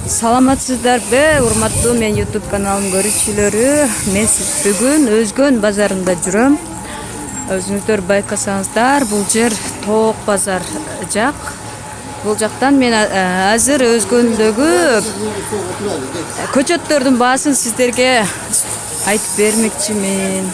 Саламатсыздарбы, урматтуу мен YouTube каналым көрүүчүлөрү. Мен бүгүн Өзгөн базарында жүрөм. Өзүңүздөр байкасаңыздар, бул жер Тоок базар жак. Бул жактан мен азыр Өзгөндөгү көчөттөрдүн баасын сиздерге айтып бермекчимин.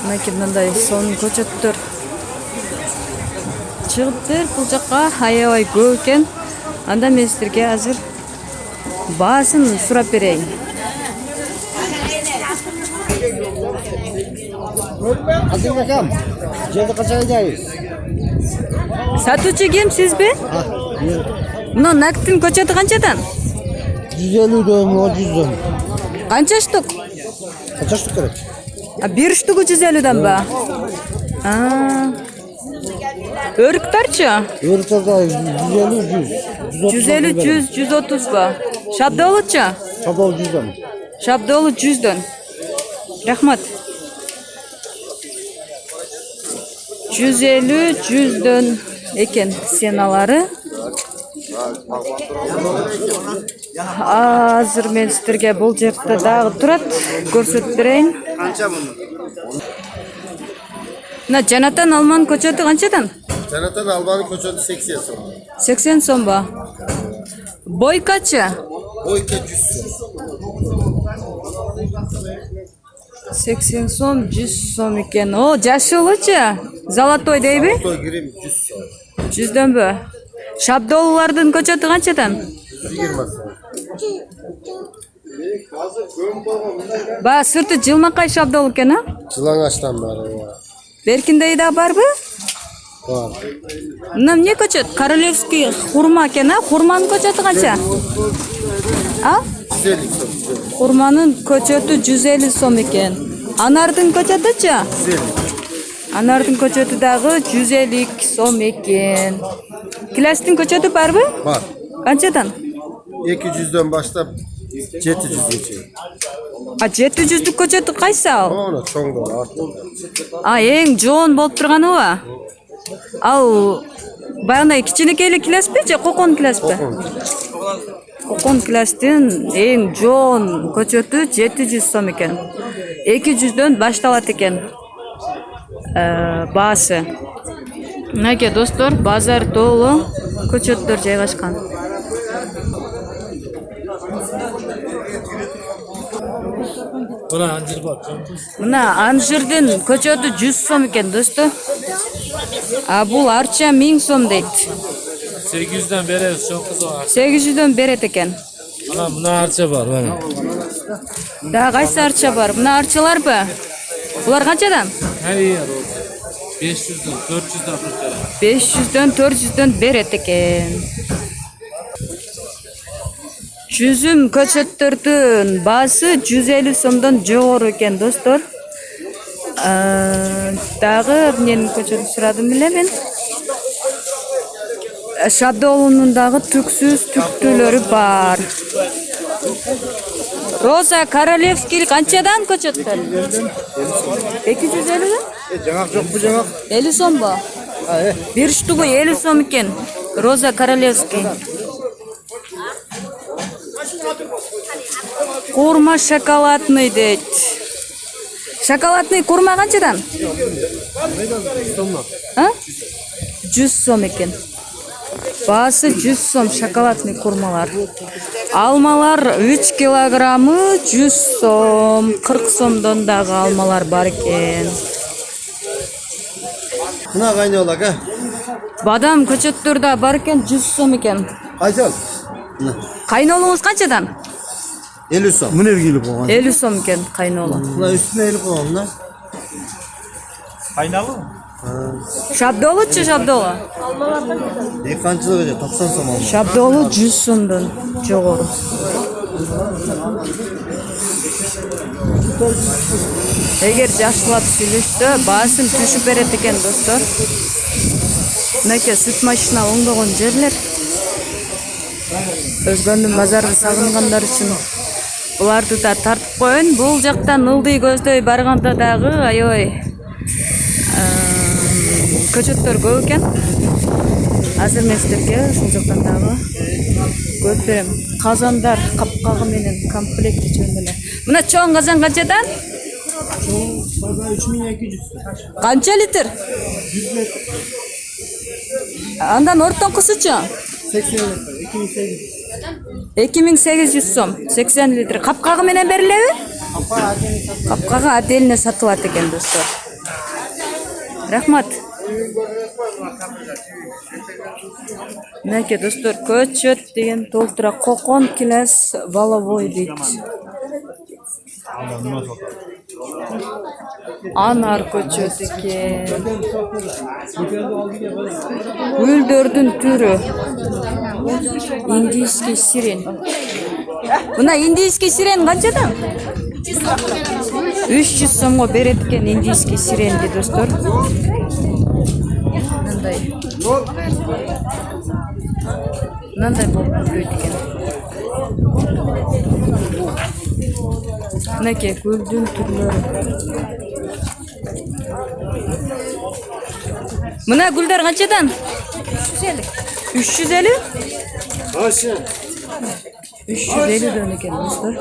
Мынакей мындай сонун көчөттөр чыгыптыр. Бул жакка аябай көп экен. Анда мен сиздерге азыр баасын сурап берейин. Azim bakalım. Cevdet kaçacağız. Сатуучу ким, сизби? Мына нактын көчөтү канчадан? 150 dönüm, o 100 dönüm. Канча штук? Kaça штук gerek? Бир штугу 150дан ба? Өрүктөрчү? Örükler de 150, 100. 150, 100, 130 ба? Шабдолучу? Sabah 100 dönüm. Шабдолу 100дөн. Рахмат. 150, 100дөн экен сеналары. Азыр мен сиздерге бул жерде дагы турат, көрсөтүп берейин. Kança bunu? Мына Жанатан Алман көчөтү канчадан? Canatan Albani koçadı 80 son. 80 сом ба? Бой канча? O 200 son. 80 сом, 100 сом экен. О, жашылычы? Золотой дейби? Otoy girim 100 son. 100дөнбү? Шабдолулардын көчөтү канчадан? 120 son. Ба, сырты жылмакай шабдол экен, а? Çılangaçtan var o. Беркиндей да барбы? Var. Мына эмне көчөт? Королевский хурма экен, а? Хурманын көчөтү канча? А? 150 son. Хурманын көчөтү 150 сом экен. Анардын көчөтүчү? 150. Анардын көчөтү дагы 150 сом экен. Киластын көчөтү барбы? Var. Канчадан? 200'den başlayıp 700 geçiyor. 700'лүк көчөтү кайсы ал? Ona çoğun da var. Эң жоон болуп турганыбы? Ал баягындай кичинекей киласпы же кокон киласпы? Кокон киластын эң жоон көчөтү 700 сом экен. 200дөн башталат экен баасы. Мынакей достор, базар толу көчөттөр жайгашкан. Мына анжирдын көчөтү 100 сом экен достор. Бул арча 1000 сом дейт. 800'den bereriz çok kız var. 800дөн берет экен. Ana buna harça var bana. Да, кайсы арча бар? Мына арчаларбы? Булар канчадан? Her yer o. 500'den 400'den kurtarır. 500дөн 400дөн берет экен. Жүзүм көчөттөрдүн баасы 150 сомдон жогору экен достор. Дагы эмненин көчөтүн сурадым эле мен. Шабдолунун дагы түксүз түктүүлөрү бар. Роза Королевский канчадан көчөттөр? 250 да? Cevap yok bu cevap. 50 сом ба? Бир штугу 50 сом экен. Роза Королевский. Курма шоколадный дейт. Шоколадный курма канчадан? 100 сом экен. Баасы 100 сом шоколадный курмалар. Алмалар 3 килограммы 100 сом. 40 сомдон дагы алмалар бар экен. Buna kaynıyorlar ha. Бадам көчөттөр да бар экен, 100 сом экен. Kaçal? Кайнолуңуз канчадан? 50 son. Bu ne ilgili bu? 50 сом экен кайнолу. Buna üstüne 50 koyalım lan. Kaynalı mı? Шабдолучу шабдолу? Yıkancılık öyle 90 son alma. Шабдолу 100 сомдон жогору. Эгер жакшылап сүйлөшсө, баасын түшүп берет экен достор. Мынакей сүт машина оңдогон жерлер. Өзгөндүн базарын сагынгандар үчүн буларды да тартып коеюн. Бул жактан ылдый көздөй барганда дагы аябай көчөттөр көп экен. Азыр мен сіздерге ушул жактан дагы көрүп берем. Казандар капкагы менен комплекти жөнүндө. Мына чоң казан канчадан? Baba 3200. Канча литр? 100 metre. Андан ортоңкусучу? 80 metre. 2800. 2800 сом, 80 литр. Капкагы менен берилеби? Капкагы отдельно сатылат экен, достор. Рахмат. Мынакей достор, көчөт деген толтура кокон килес воловой дейт. Анар көчөт экен. Гүлдөрдүн түрү. Индийский сирен. Мына индийский сирен канчадан? 300 сомго берет экен индийский сиренди, достор. Мындай болуп жүрөт экен. Мынакей гүлдүн түрлөрү. Мына гүлдөр канчадан? 350. 350 экен, достор.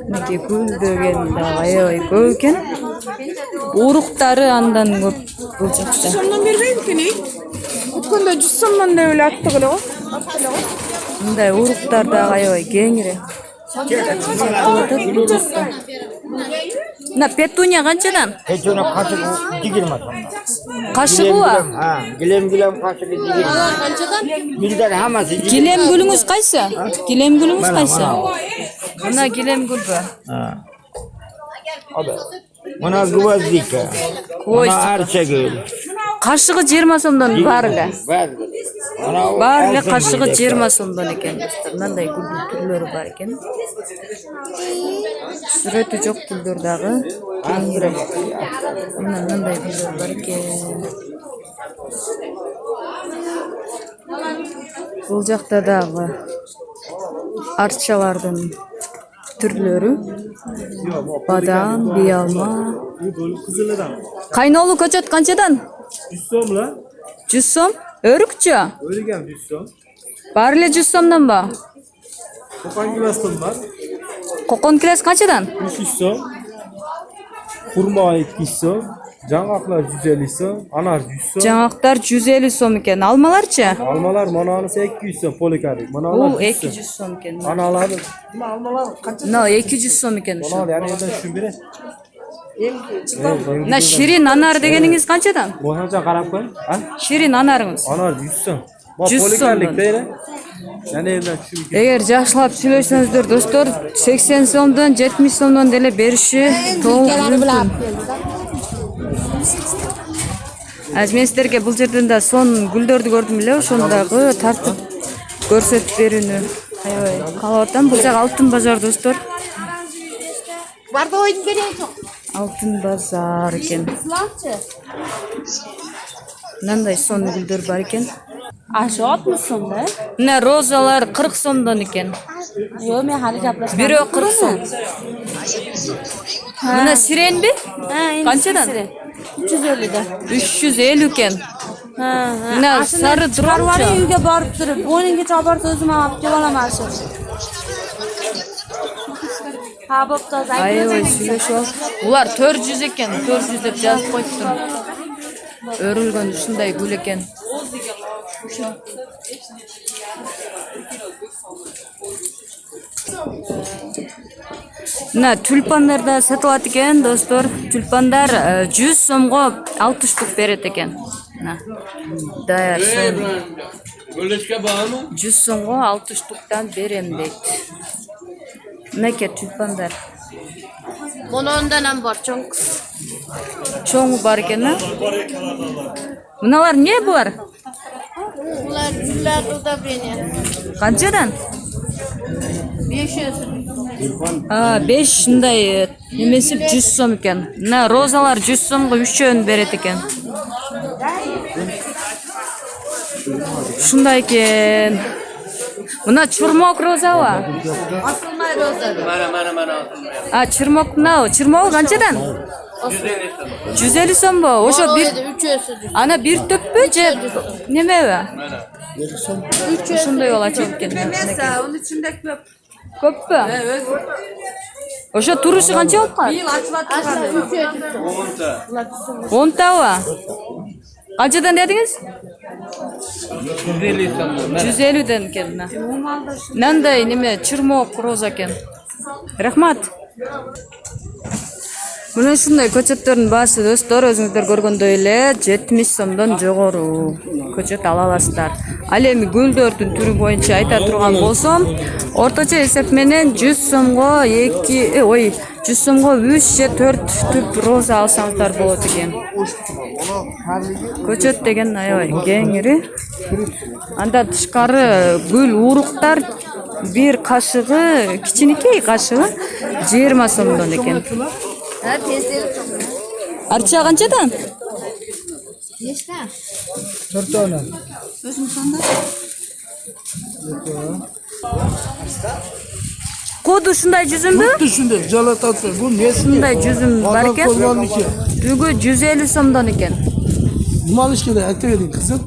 Мынакей гүл деген да аябай көп экен. Уруктары андан көп бул жакта. Сомдон бербейм кени. Өткөндө 100 сомдон деп эле аттык эле го. Мындай уруктар да аябай кеңири. Мына петуния канчадан? Петуния kaşık 20 сом. Кашыгыба? Ha, gilem kaşık 20. Kançadan? Gülder hamasi 20. Гилем гүлүңүз кайсы? Гилем гүлүңүз кайсы? Мына гилем гүлбү? Ha. Abi. Buna gvоздика. Buna arça gül. Кашыгы 20 сомдон бар эле. Var. Бар эле кашыгы 20 сомдон экен, достор. Мындай гүлдүн түрлөрү бар экен. Сүрөтү жок гүлдөр дагы. Мындай гүлдөр бар экен. Бул жакта дагы арчалардын түрлөрү. Бадам, биялма. Кайнолу көчөт канчадан? 100 som la. 100 сом? Өрүкчү? Örügen 100 som. Бар эле 100 сомдон ба? Kopan kilaston var. Кокон килес канчадан? 300 som. Hurma 200 som. Жаңгактар 150 som. Anar 100 som. Жаңактар 150 сом экен. Алмаларчы? Almalar mananısı 200 som polikarbik. Бул Manalar 200 сом экен. Analar Мына 200 сом экен. Manal yani yerden şu biri. Мына ширин анар дегениңиз канчадан? Boşanca karap koy. Ha? Ширин анарыңыз. Anar 100 som. Bak 100 polikarbik somdan. değil. Yani yerden şu Эгер жакшылап сүйлөшсөңүздөр, достор, 80 сомдон, 70 сомдон деле бериши толук мүмкүн. Аз мен сиздерге бул жерден да сон гүлдөрдү көрдүм эле, ошону дагы тартып көрсөтүп берүүнү аябай каалап атам. Бул жак алтын базар, достор. Барды ойдун берейин жок. Алтын базар экен. Мындай сон гүлдөр бар экен. Ашы 60 сом да. Мына розалар 40 сомдон экен. Yo, men hali gaplashmam. Бирөө 40 сом. Мына сиренби? Канчадан? 350 да. 350 экен. Мына сары Чарвани дропчу. uyga borib turib, bo'yningacha olib borsa o'zim ham olib kelib olaman ashi. Ha, bo'pti, Аябай сүйлөшүп ал. Булар 400 экен, 400 деп жазып койуптур. Өрүлгөн ушундай гүл экен. Мына тюльпандар да сатылат экен, достор. Тюльпандар 100 сомго 60 штук берет экен. Мына. Даяр сон. Böleşke bağlı mı? 100 сомго 60 штуктан берем дейт. Мынакей тюльпандар. Монондан ham bor, cho'ng. Чоңу бар экен, а? Мыналар эмне булар? Bular gullar удобрение. Канчадан? 500. 5 мындай немеси 100 сом экен. Мына розалар 100 сомго 3-өн берет экен. Ушундай экен. Mına çırmok roza var. Asılmay roza. Ha çırmok mına, çırmok kançadan? 150 so'm bu. O'sha bir 300. ana bir töppü je neme va? Shunday yo'l ochib ketgan. Onun içinde köp. Ko'pmi? O'sha turishi qancha ovqat? Yıl açıvat. 10 ta va. Qanchadan dedingiz? 150 so'm. 150 dan keldi. Nanday nima chirmoq roza ekan. Rahmat. Mana shunday ko'chatlarning bahsi do'stlar, o'zingizlar ko'rgandek ele 70 so'mdan jo'g'ori ko'chat ala olasizlar. Al endi gullarning turi bo'yicha ayta turgan bo'lsam, o'rtacha hisob bilan 100 so'mga 100 so'mga 3 ya 4 tup roza olsangizlar bo'ladi ekan. Ko'chat degan ayoy kengri. Anda tashqari gul urug'lar bir qashig'i, kichkiniki qashig'i 20 so'mdan ekan. Ha tezleri. Archa qanchadan? Nechta? 4 dona. Kodu shunday juzummi? Shunday jala tatsa bu nesi? Shunday juzum bar ekan. Qo'rg'onniki. Tugi 150 so'mdan ekan. Nima olish kerak aytavering qizim.